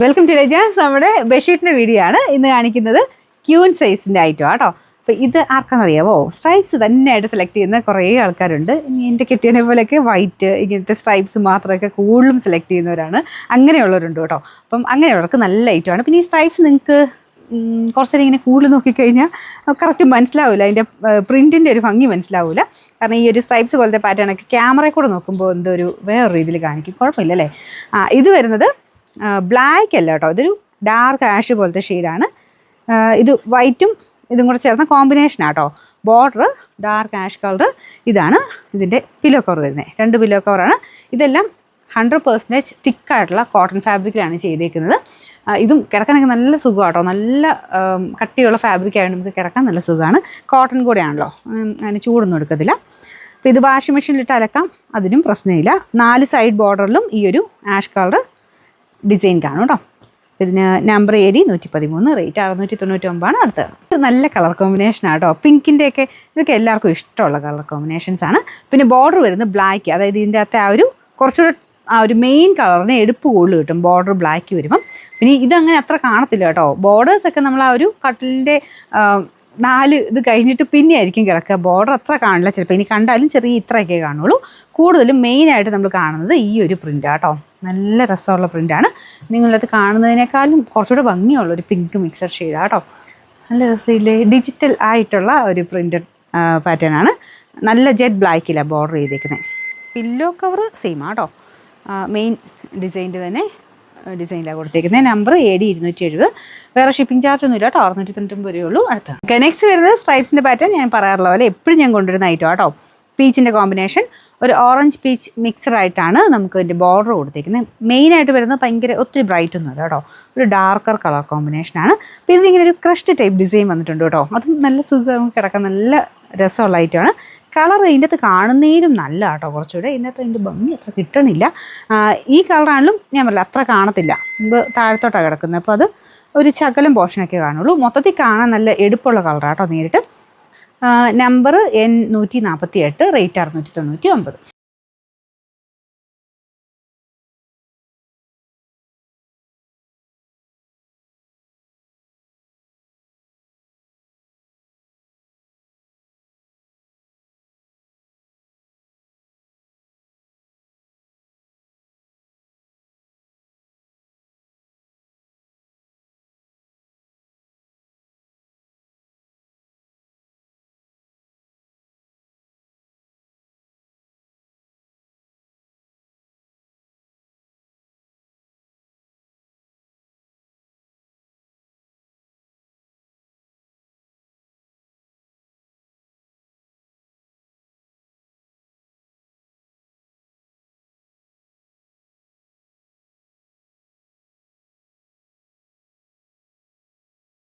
Welcome to legends. നമ്മുടെ ബെഡ്ഷീറ്റിൻ്റെ video ആണ് ഇന്ന് കാണിക്കുന്നത്. ക്യൂൻ സൈസിൻ്റെ ഐറ്റം ആട്ടോ. അപ്പോൾ ഇത് ആർക്കാണെന്നറിയാവോ? സ്ട്രൈപ്സ് തന്നെയായിട്ട് സെലക്ട് ചെയ്യുന്ന കുറേ ആൾക്കാരുണ്ട്. ഇനി എൻ്റെ കെട്ടിയനെ പോലെയൊക്കെ വൈറ്റ് ഇങ്ങനത്തെ സ്ട്രൈപ്സ് മാത്രമൊക്കെ കൂടുതലും സെലക്ട് ചെയ്യുന്നവരാണ്. അങ്ങനെയുള്ളവരുണ്ട് കേട്ടോ. അപ്പം അങ്ങനെയുള്ളവർക്ക് നല്ല ഐറ്റമാണ്. പിന്നെ ഈ സ്ട്രൈപ്സ് നിങ്ങൾക്ക് കുറച്ച് നേരം ഇങ്ങനെ കൂടുതൽ നോക്കിക്കഴിഞ്ഞാൽ കറക്റ്റ് മനസ്സിലാവില്ല, അതിൻ്റെ പ്രിൻറ്റിൻ്റെ ഒരു ഭംഗി മനസ്സിലാവില്ല. കാരണം ഈ ഒരു സ്ട്രൈപ്സ് പോലത്തെ പാറ്റേണൊക്കെ ക്യാമറയിൽ കൂടെ നോക്കുമ്പോൾ എന്തോ ഒരു വേറെ രീതിയിൽ കാണിക്കും. കുഴപ്പമില്ലല്ലേ? ഇത് വരുന്നത് ബ്ലാക്ക് അല്ല കേട്ടോ, ഇതൊരു ഡാർക്ക് ആഷ് പോലത്തെ ഷെയ്ഡാണ്. ഇത് വൈറ്റും ഇതും കൂടെ ചേർന്ന കോമ്പിനേഷനാണ് കേട്ടോ. Border dark ash colour. ഇതാണ് ഇതിൻ്റെ പില്ലോ കവർ വരുന്നത്. 2 പില്ലോ കവറാണ്. ഇതെല്ലാം 100% തിക്കായിട്ടുള്ള കോട്ടൺ ഫാബ്രിക്കിലാണ് ചെയ്തേക്കുന്നത്. ഇതും കിടക്കാനൊക്കെ നല്ല സുഖമാണ് കേട്ടോ. നല്ല കട്ടിയുള്ള ഫാബ്രിക് ആയതുകൊണ്ട് നമുക്ക് കിടക്കാൻ നല്ല സുഖമാണ്. കോട്ടൺ കൂടെയാണല്ലോ, അതിന് ചൂടൊന്നും എടുക്കത്തില്ല. അപ്പോൾ ഇത് വാഷിംഗ് മെഷീനിലിട്ട് അലക്കാം, അതിനും പ്രശ്നമില്ല. 4 സൈഡ് ബോർഡറിലും ഈ ഒരു ആഷ് കളർ ഡിസൈൻ കാണും കേട്ടോ. ഇതിന് നമ്പർ AD 113, റേറ്റ് 699 അടുത്തത്. നല്ല കളർ കോമ്പിനേഷനാണ് കേട്ടോ. പിങ്കിൻ്റെയൊക്കെ ഇതൊക്കെ എല്ലാവർക്കും ഇഷ്ടമുള്ള കളർ കോമ്പിനേഷൻസ് ആണ്. പിന്നെ ബോർഡർ വരുന്നത് ബ്ലാക്ക്, അതായത് ഇതിൻ്റെ അകത്തെ ആ ഒരു മെയിൻ കളറിന് എടുപ്പ് കൂടുതൽ കിട്ടും ബോർഡർ ബ്ലാക്ക് വരുമ്പം. പിന്നെ ഇതങ്ങനെ അത്ര കാണത്തില്ല കേട്ടോ. ബോർഡേഴ്സൊക്കെ നമ്മൾ ആ ഒരു കട്ടിലിൻ്റെ 4 ഇത് കഴിഞ്ഞിട്ട് പിന്നെ ആയിരിക്കും കിടക്കുക. ബോർഡർ അത്ര കാണില്ല ചിലപ്പോൾ. ഇനി കണ്ടാലും ചെറിയ ഇത്രയൊക്കെ കാണുള്ളൂ. കൂടുതലും മെയിനായിട്ട് നമ്മൾ കാണുന്നത് ഈ ഒരു പ്രിൻ്റാണ് കേട്ടോ. നല്ല രസമുള്ള പ്രിൻ്റാണ്. നിങ്ങളത് കാണുന്നതിനേക്കാളും കുറച്ചുകൂടെ ഭംഗിയുള്ളൊരു പിങ്ക് മിക്സഡ് ഷെയ്ഡാണ് കേട്ടോ. നല്ല രസമില്ലേ? ഡിജിറ്റൽ ആയിട്ടുള്ള ഒരു പ്രിൻ്റഡ് പാറ്റേൺ ആണ്. നല്ല ജെറ്റ് ബ്ലാക്കിലാണ് ബോർഡർ ചെയ്തേക്കുന്നത്. പില്ലോ കവർ സെയിം ആട്ടോ. മെയിൻ ഡിസൈൻ്റെ തന്നെ ഡിസൈനിലാണ് കൊടുത്തേക്കുന്നത്. Number AD 270. വേറെ ഷിപ്പിംഗ് ചാർജ് ഒന്നും ഇല്ല കേട്ടോ. 699 രൂപയുള്ളൂ. അടുത്ത നെക്സ്റ്റ് വരുന്നത് സ്ട്രൈപ്സിൻ്റെ പാറ്റേൺ. ഞാൻ പറയാറുള്ള പോലെ എപ്പോഴും ഞാൻ കൊണ്ടുവരുന്ന ഐറ്റം കേട്ടോ. പീച്ചിൻ്റെ കോമ്പിനേഷൻ, ഒരു ഓറഞ്ച് പീച്ച് മിക്സഡായിട്ടാണ് നമുക്ക് ഇതിൻ്റെ ബോർഡർ കൊടുത്തേക്കുന്നത്. മെയിനായിട്ട് വരുന്നത് ഭയങ്കര ഒത്തിരി ബ്രൈറ്റ് ഒന്നും അല്ല കേട്ടോ, ഒരു ഡാർക്കർ കളർ കോമ്പിനേഷനാണ്. അപ്പോൾ ഇതിങ്ങനെ ഒരു ക്രഷ്ഡ് ടൈപ്പ് ഡിസൈൻ വന്നിട്ടുണ്ട് കേട്ടോ. അതും നല്ല സുഖം കിടക്കാൻ നല്ല രസമുള്ള ഐറ്റമാണ്. കളർ ഇതിൻ്റെ അകത്ത് കാണുന്നതിനും നല്ല കേട്ടോ. കുറച്ചുകൂടെ ഇതിനകത്ത് അതിൻ്റെ ഭംഗി അത്ര കിട്ടണില്ല. ഈ കളറാണെങ്കിലും ഞാൻ പറയില്ല അത്ര കാണത്തില്ല. നമുക്ക് താഴത്തോട്ടാണ് കിടക്കുന്നത്. അപ്പോൾ അത് ഒരു ശകലം പോർഷനൊക്കെ കാണുള്ളൂ. മൊത്തത്തിൽ കാണാൻ നല്ല എടുപ്പുള്ള കളറാണ് കേട്ടോ. നേരിട്ട് നമ്പർ N 148, റേറ്റ് 699.